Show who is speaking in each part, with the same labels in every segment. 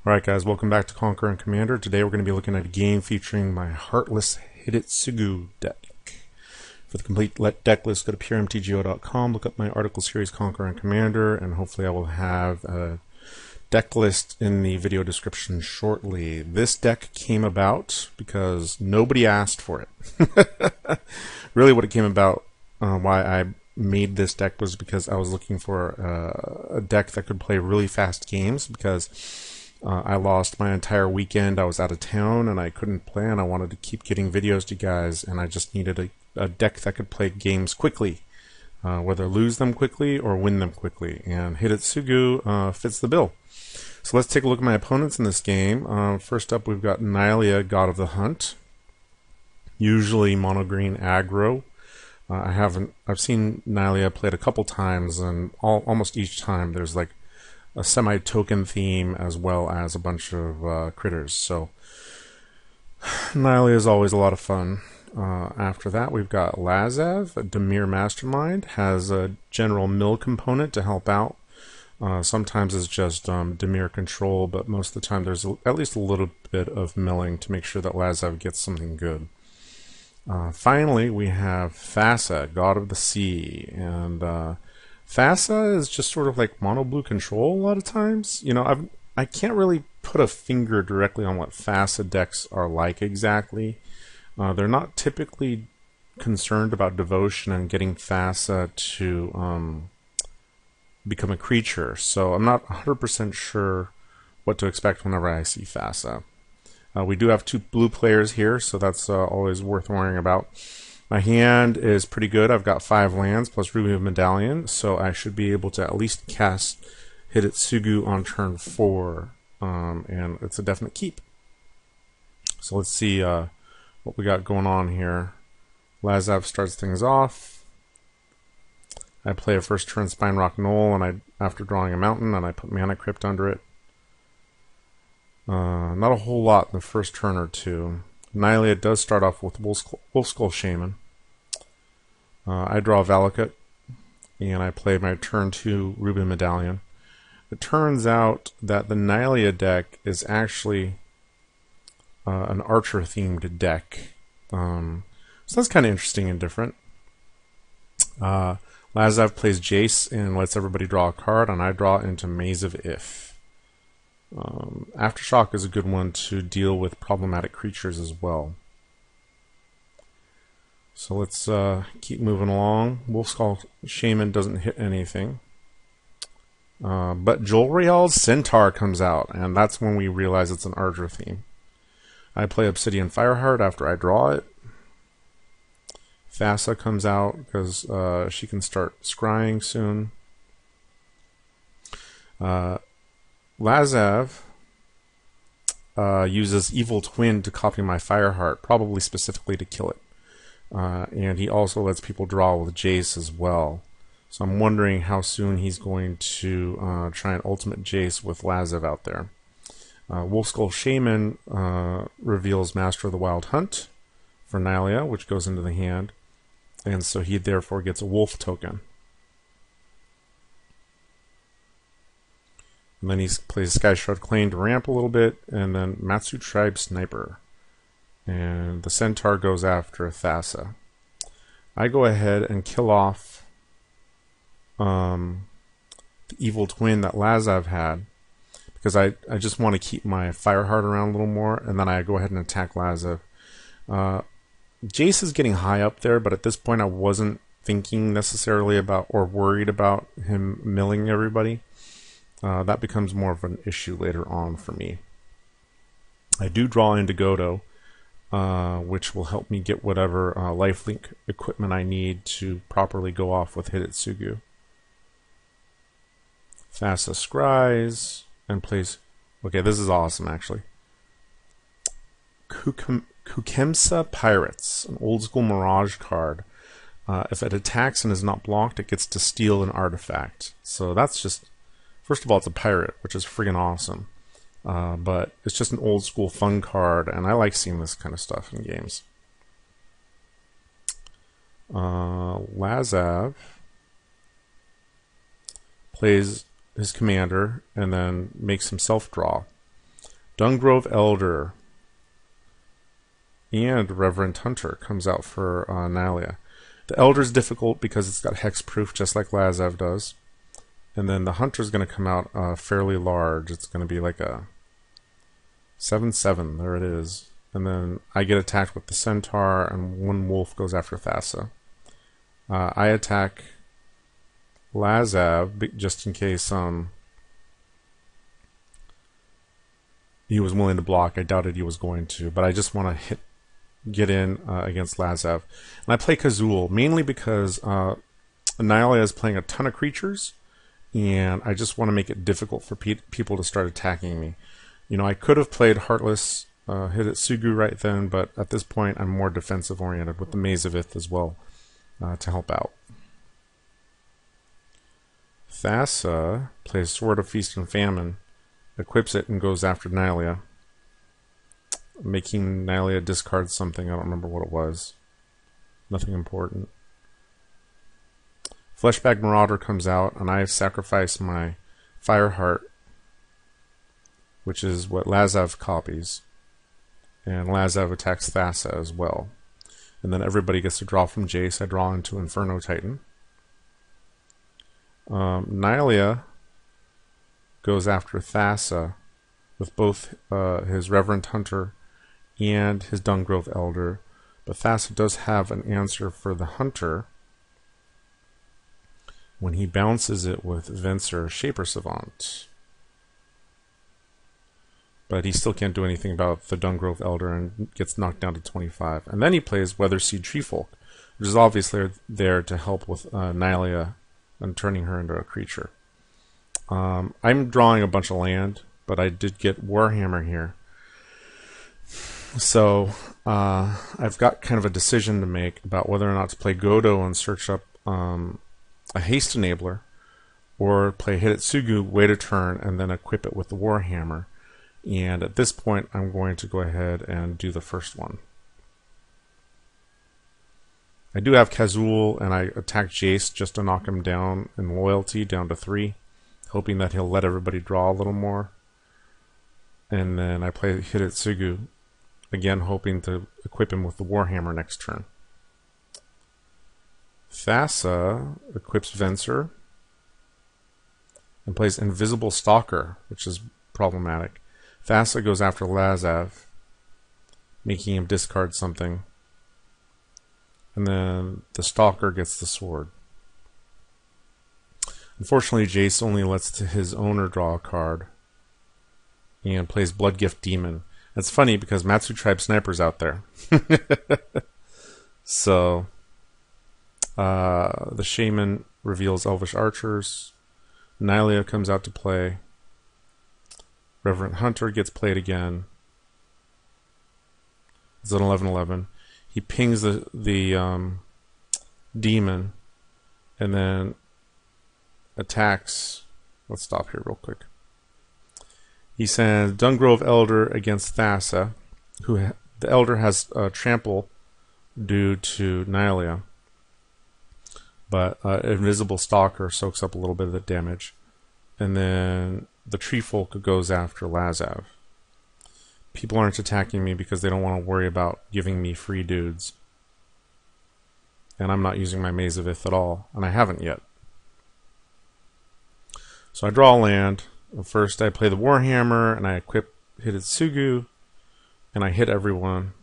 Speaker 1: Alright guys, welcome back to Conquer and Commander. Today we're going to be looking at a game featuring my Heartless Hidetsugu deck. For the complete deck list, go to puremtgo.com, look up my article series Conquer and Commander, and hopefully I will have a deck list in the video description shortly. This deck came about because nobody asked for it. Really what it came about, why I made this deck was because I was looking for a deck that could play really fast games because I lost my entire weekend. I was out of town and I couldn't play, and I wanted to keep getting videos to you guys, and I just needed a deck that could play games quickly, whether lose them quickly or win them quickly, and Hidetsugu fits the bill. So let's take a look at my opponents in this game. First up, we've got Nylea, God of the Hunt, usually mono green aggro. I've seen Nylea played a couple times, and almost each time there's like a semi-token theme as well as a bunch of critters. So Nylea is always a lot of fun. After that, we've got Lazav, a Dimir Mastermind, has a general mill component to help out. Sometimes it's just Dimir control, but most of the time there's at least a little bit of milling to make sure that Lazav gets something good. Finally, we have Thassa, God of the Sea, and Thassa is just sort of like mono blue control a lot of times. You know, I can't really put a finger directly on what Thassa decks are like exactly. They're not typically concerned about devotion and getting Thassa to become a creature, so I'm not 100% sure what to expect whenever I see Thassa. We do have two blue players here, so that's always worth worrying about. My hand is pretty good. I've got 5 lands plus Ruby Medallion, so I should be able to at least cast Hidetsugu on turn 4, and it's a definite keep. So let's see what we got going on here. Lazav starts things off. I play a first turn Spine Rock Knoll, and after drawing a mountain, and I put Mana Crypt under it. Not a whole lot in the first turn or two. Nylea does start off with Wolfskull Shaman. I draw Valakut, and I play my turn 2 Ruby Medallion. It turns out that the Nylea deck is actually an Archer-themed deck. So that's kind of interesting and different. Lazav plays Jace and lets everybody draw a card, and I draw into Maze of If. Aftershock is a good one to deal with problematic creatures as well. So let's keep moving along. Wolfskull Shaman doesn't hit anything. But Jolriel's Centaur comes out, and that's when we realize it's an Archer theme. I play Obsidian Fireheart after I draw it. Thassa comes out because she can start scrying soon. Lazav uses Evil Twin to copy my Fireheart, probably specifically to kill it. And he also lets people draw with Jace as well. So I'm wondering how soon he's going to try and ultimate Jace with Lazav out there. Wolfskull Shaman reveals Master of the Wild Hunt for Nylea, which goes into the hand. And so he therefore gets a wolf token. And then he plays Sky Shroud Claim to ramp a little bit, and then Matsu Tribe Sniper. And the Centaur goes after Thassa. I go ahead and kill off the Evil Twin that Lazav had, because I just want to keep my Fireheart around a little more, and then I go ahead and attack Lazav. Jace is getting high up there, but at this point I wasn't thinking necessarily about or worried about him milling everybody. That becomes more of an issue later on for me. I do draw into Godo, which will help me get whatever lifelink equipment I need to properly go off with Hidetsugu. Thassa scries and plays... Okay, this is awesome actually. Kukemsa Pirates, an old school Mirage card. If it attacks and is not blocked, it gets to steal an artifact. So that's just... First of all, it's a pirate, which is friggin' awesome. But it's just an old school fun card, and I like seeing this kind of stuff in games. Lazav plays his commander and then makes himself draw. Dungrove Elder and Reverend Hunter comes out for Nylea. The Elder's difficult because it's got hexproof, just like Lazav does. And then the Hunter's going to come out fairly large. It's going to be like a 7/7. There it is. And then I get attacked with the Centaur, and one wolf goes after Thassa. I attack Lazav just in case he was willing to block. I doubted he was going to, but I just want to get in against Lazav. And I play Kazul mainly because Nylea is playing a ton of creatures, and I just want to make it difficult for people to start attacking me. You know, I could have played Heartless Hidetsugu right then, but at this point I'm more defensive oriented with the Maze of Ith as well to help out. Thassa plays Sword of Feast and Famine, equips it, and goes after Nylea, making Nylea discard something. I don't remember what it was. Nothing important. Fleshbag Marauder comes out, and I sacrifice my Fireheart, which is what Lazav copies. And Lazav attacks Thassa as well. And then everybody gets to draw from Jace. I draw into Inferno Titan. Nylea goes after Thassa with both his Reverend Hunter and his Dungrove Elder. But Thassa does have an answer for the Hunter when he bounces it with Venser Shaper Savant. But he still can't do anything about the Dungrove Elder and gets knocked down to 25. And then he plays Weatherseed Treefolk, which is obviously there to help with Nylea and turning her into a creature. I'm drawing a bunch of land, but I did get Warhammer here. So I've got kind of a decision to make about whether or not to play Godo and search up a Haste Enabler, or play Hidetsugu, wait a turn, and then equip it with the Warhammer. And at this point, I'm going to go ahead and do the first one. I do have Kazul, and I attack Jace just to knock him down in loyalty, down to 3, hoping that he'll let everybody draw a little more. And then I play Hidetsugu, again hoping to equip him with the Warhammer next turn. Thassa equips Venser and plays Invisible Stalker, which is problematic. Thassa goes after Lazav, making him discard something. And then the Stalker gets the sword. Unfortunately, Jace only lets his owner draw a card and plays Bloodgift Demon. That's funny because Matsu Tribe Sniper's out there. So, the Shaman reveals Elvish Archers. Nylea comes out to play. Reverend Hunter gets played again. It's an 11/11. He pings the demon and then attacks. Let's stop here real quick. He sends Dungrove Elder against Thassa, the Elder has trample due to Nylea, but Invisible Stalker soaks up a little bit of the damage, and then the Treefolk goes after Lazav. People aren't attacking me because they don't want to worry about giving me free dudes. And I'm not using my Maze of Ith at all, and I haven't yet. So I draw a land. First I play the Warhammer, and I equip Hidetsugu, and I hit everyone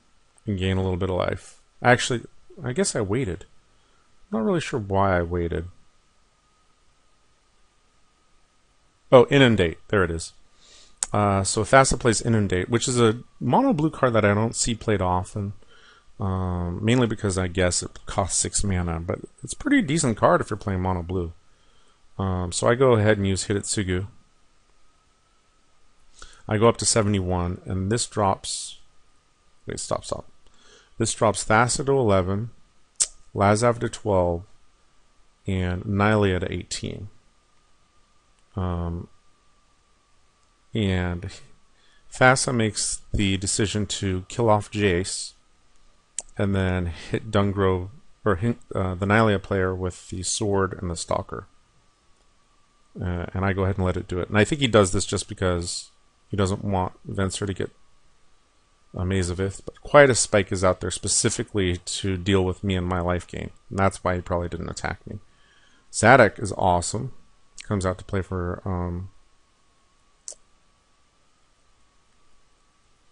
Speaker 1: and gain a little bit of life. Actually, I guess I waited. I'm not really sure why I waited. Oh, Inundate. There it is. So Thassa plays Inundate, which is a mono blue card that I don't see played often. Mainly because I guess it costs 6 mana, but it's a pretty decent card if you're playing mono blue. So I go ahead and use Hidetsugu. I go up to 71, and this drops... Wait, stop. This drops Thassa to 11, Lazav to 12, and Nylea to 18. And Thassa makes the decision to kill off Jace, and then hit Dungrove, or hit the Nylea player with the sword and the Stalker. And I go ahead and let it do it. And I think he does this just because He doesn't want Venser to get a Maze of Ith, but quite a spike is out there specifically to deal with me and my life gain. And that's why he probably didn't attack me. Zadok is awesome. Comes out to play for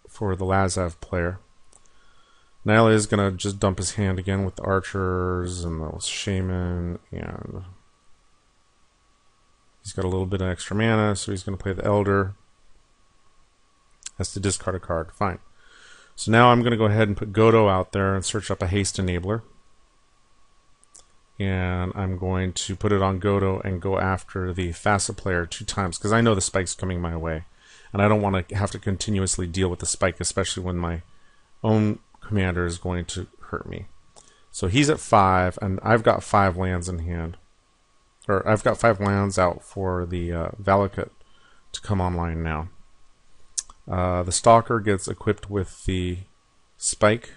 Speaker 1: the Lazav player. Nylea is going to just dump his hand again with the archers and the shaman, and he's got a little bit of extra mana, so he's going to play the elder. Has to discard a card. Fine. So now I'm going to go ahead and put Godo out there and search up a haste enabler. And I'm going to put it on Godo and go after the Thassa player 2 times, because I know the spike's coming my way. And I don't want to have to continuously deal with the spike, especially when my own commander is going to hurt me. So he's at 5, and I've got 5 lands in hand. Or I've got 5 lands out for the Valakut to come online now. The Stalker gets equipped with the spike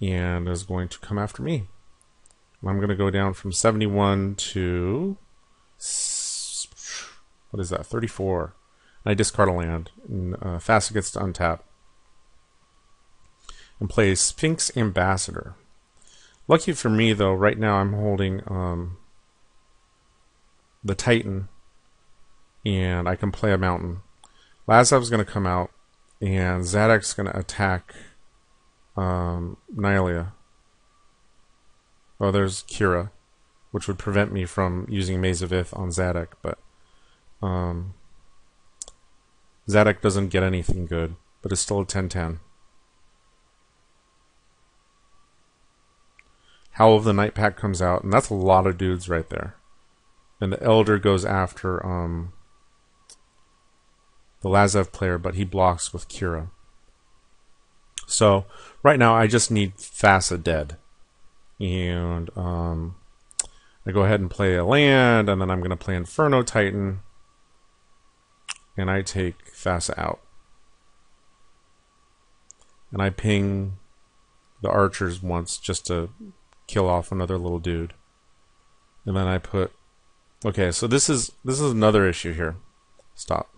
Speaker 1: and is going to come after me. I'm going to go down from 71 to, what is that, 34. I discard a land, and Thassa gets to untap and play Sphinx Ambassador. Lucky for me, though, right now I'm holding the Titan, and I can play a mountain. Lazav's going to come out, and Zadok's going to attack Nylea. Oh, there's Kira, which would prevent me from using Maze of Ith on Zadok, but Zadok doesn't get anything good, but it's still a 10-10. Howl of the Night Pack comes out, and that's a lot of dudes right there. And the Elder goes after the Lazav player, but he blocks with Kira. So right now I just need Thassa dead. And I go ahead and play a land, and then I'm going to play Inferno Titan, and I take Thassa out. And I ping the archers once just to kill off another little dude. And then I put... Okay, so this is another issue here. Stop.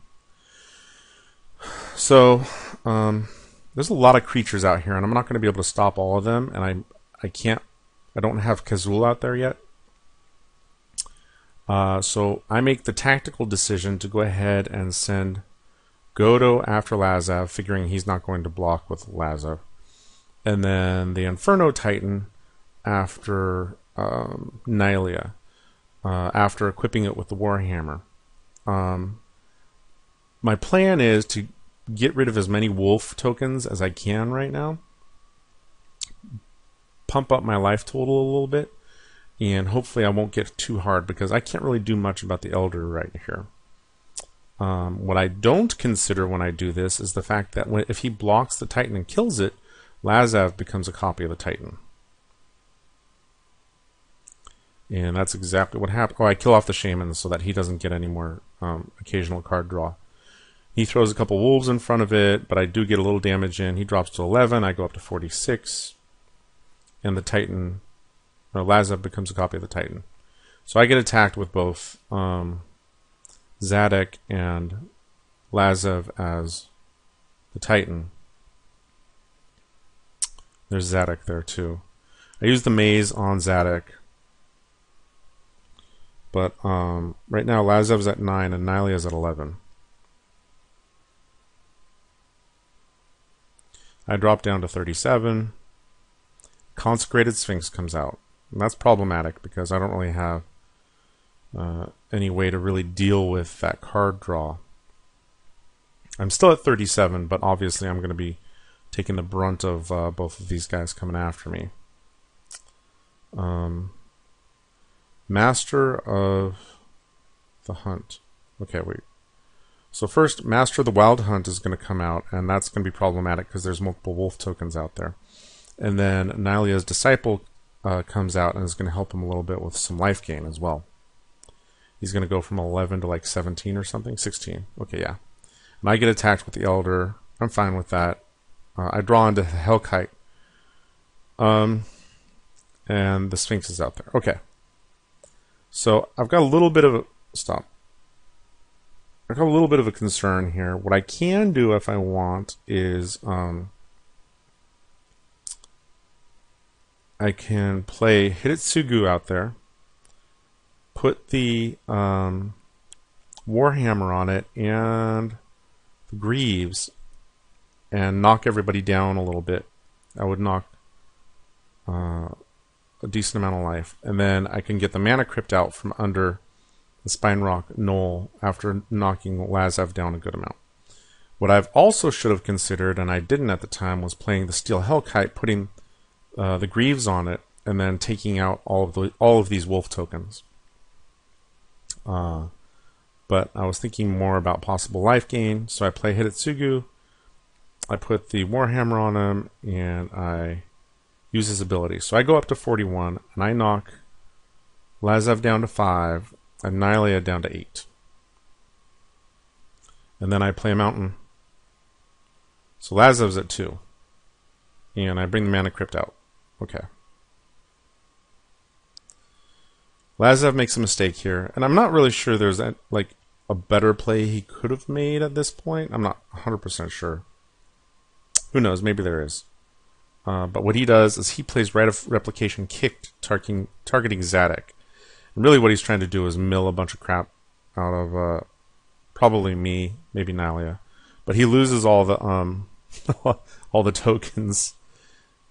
Speaker 1: So, there's a lot of creatures out here, and I'm not going to be able to stop all of them, and I don't have Kazul out there yet. So I make the tactical decision to go ahead and send Godo after Lazav, figuring he's not going to block with Lazav. And then the Inferno Titan after Nylea, after equipping it with the Warhammer. My plan is to get rid of as many wolf tokens as I can right now. Pump up my life total a little bit, and hopefully I won't get too hard, because I can't really do much about the Elder right here. What I don't consider when I do this is the fact that if he blocks the Titan and kills it, Lazav becomes a copy of the Titan. And that's exactly what happened. Oh, I kill off the Shaman so that he doesn't get any more occasional card draw. He throws a couple wolves in front of it, but I do get a little damage in. He drops to 11, I go up to 46. And the Titan, or Lazav becomes a copy of the Titan. So I get attacked with both Zadok and Lazav as the Titan. There's Zadok there too. I use the maze on Zadok. But right now Lazav's at 9 and Nylea's at 11. I drop down to 37. Consecrated Sphinx comes out. And that's problematic because I don't really have any way to really deal with that card draw. I'm still at 37, but obviously I'm going to be taking the brunt of both of these guys coming after me. Master of the Hunt. Okay, wait. So first, Master of the Wild Hunt is going to come out, and that's going to be problematic because there's multiple wolf tokens out there. And then Nylea's Disciple comes out and is going to help him a little bit with some life gain as well. He's going to go from 11 to like 17 or something. 16. Okay, yeah. And I get attacked with the Elder. I'm fine with that. I draw into Hellkite. And the Sphinx is out there. Okay. So I've got a little bit of a... Stop. I got a little bit of a concern here. What I can do if I want is I can play Hidetsugu out there, put the Warhammer on it and the Greaves, and knock everybody down a little bit. I would knock a decent amount of life, and then I can get the Mana Crypt out from under the Spine Rock Knoll after knocking Lazav down a good amount. What I've also should have considered, and I didn't at the time, was playing the Steel Hellkite, putting the Greaves on it, and then taking out all of these wolf tokens. But I was thinking more about possible life gain, so I play Hidetsugu, I put the Warhammer on him, and I use his ability. So I go up to 41, and I knock Lazav down to 5, and Nylea down to 8. And then I play a mountain. So Lazav's at 2. And I bring the Mana Crypt out. Okay. Lazav makes a mistake here, and I'm not really sure there's a better play he could have made at this point. I'm not 100% sure. Who knows? Maybe there is. But what he does is he plays Rite of Replication Kicked, targeting Zadok. And really what he's trying to do is mill a bunch of crap out of probably me, maybe Nylea. But he loses all the all the tokens,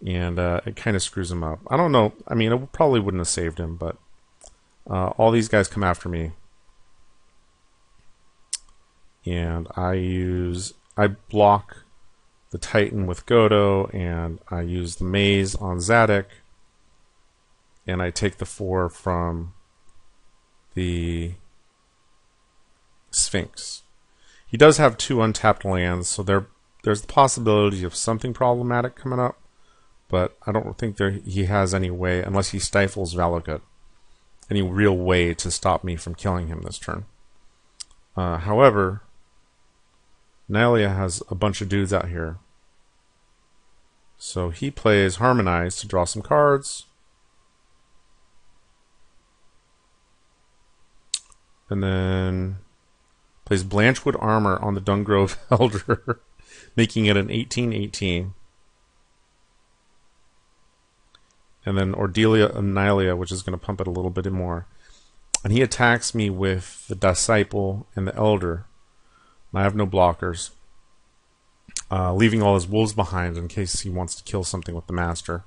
Speaker 1: and it kind of screws him up. I don't know. I mean, it probably wouldn't have saved him, but all these guys come after me. And I block the Titan with Godo, and I use the Maze on Zadok, and I take the 4 from the Sphinx. He does have 2 untapped lands, so there's the possibility of something problematic coming up, but I don't think he has any way, unless he stifles Valakut, any real way to stop me from killing him this turn. However, Nylea has a bunch of dudes out here. So he plays Harmonize to draw some cards. And then plays Blanchwood Armor on the Dungrove Elder, making it an 18/18. And then Ordelia and Nylea, which is going to pump it a little bit more. And he attacks me with the Disciple and the Elder. I have no blockers, leaving all his wolves behind in case he wants to kill something with the Master.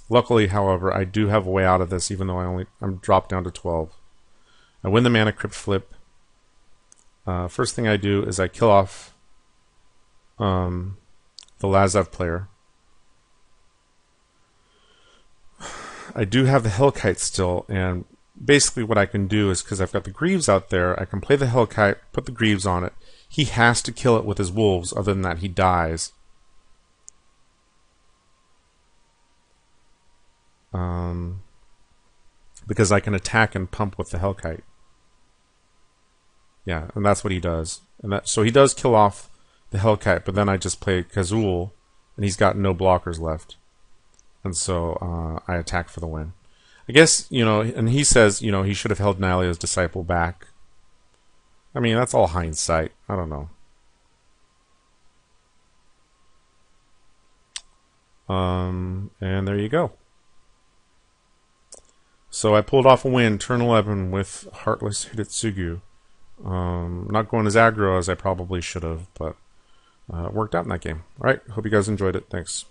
Speaker 1: Luckily, however, I do have a way out of this, even though I'm dropped down to 12. I win the Mana Crypt flip. First thing I do is I kill off the Lazav player. I do have the Hellkite still, and basically what I can do is, because I've got the Greaves out there, I can play the Hellkite, put the Greaves on it. He has to kill it with his wolves, other than that he dies. Because I can attack and pump with the Hellkite. Yeah, and that's what he does. So he does kill off the Hellkite, but then I just play Kazul, and he's got no blockers left. And so I attack for the win. I guess, and he says, he should have held Nylea's Disciple back. I mean, that's all hindsight. I don't know. And there you go. So I pulled off a win, turn 11 with Heartless Hidetsugu. Not going as aggro as I probably should have, but it worked out in that game. Alright, hope you guys enjoyed it. Thanks.